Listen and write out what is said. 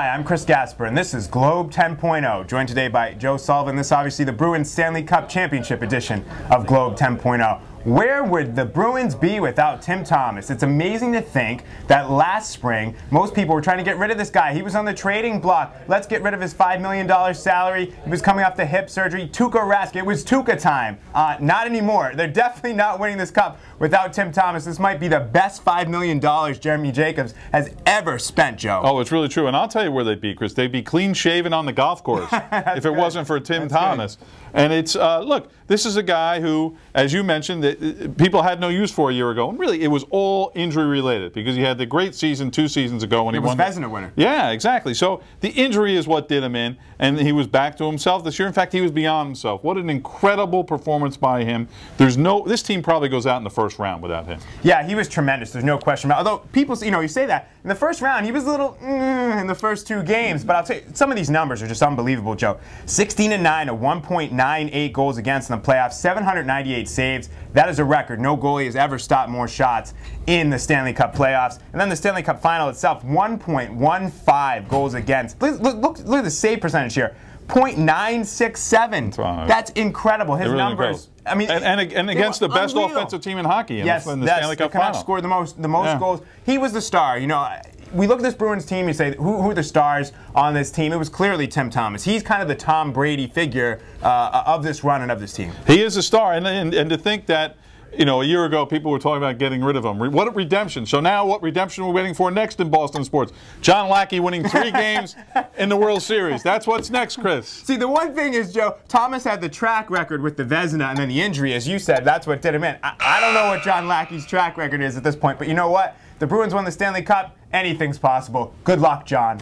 Hi, I'm Chris Gasper, and this is Globe 10.0, joined today by Joe Sullivan. This is obviously the Bruins Stanley Cup Championship edition of Globe 10.0. Where would the Bruins be without Tim Thomas? It's amazing to think that last spring, most people were trying to get rid of this guy. He was on the trading block. Let's get rid of his $5 million salary. He was coming off the hip surgery. Tuukka Rask. It was Tuukka time. Not anymore. They're definitely not winning this cup without Tim Thomas. This might be the best $5 million Jeremy Jacobs has ever spent, Joe. Oh, it's really true. And I'll tell you where they'd be, Chris. They'd be clean-shaven on the golf course if it wasn't for Tim Thomas. Good. And it's, look, this is a guy who, as you mentioned, that people had no use for a year ago. And really, it was all injury-related because he had the great season 2 seasons ago when he won. He was Vezina winner. Yeah, exactly. So the injury is what did him in, and he was back to himself this year. In fact, he was beyond himself. What an incredible performance by him. This team probably goes out in the first round without him. Yeah, he was tremendous. There's no question about it. Although people, you say that. In the first round, he was a little in the first 2 games. But I'll tell you, some of these numbers are just unbelievable, Joe. 16-9, a 1.98 goals against in the playoffs, 798 saves. That is a record. No goalie has ever stopped more shots in the Stanley Cup playoffs. And then the Stanley Cup final itself, 1.15 goals against. Look at the save percentage here. .967. That's incredible. His numbers. I mean, and against the best offensive team in hockey in the Stanley Cup final. Scored the most goals. He was the star. You know, we look at this Bruins team. You say, who are the stars on this team? It was clearly Tim Thomas. He's kind of the Tom Brady figure of this run and of this team. He is a star, and to think that, you know, a year ago people were talking about getting rid of him. What a redemption. So now what redemption we're waiting for next in Boston sports? John Lackey winning 3 games in the World Series. That's what's next, Chris. See, the one thing is, Joe, Thomas had the track record with the Vezina and then the injury, as you said. That's what did him in. I don't know what John Lackey's track record is at this point, but you know what? The Bruins won the Stanley Cup. Anything's possible. Good luck, John.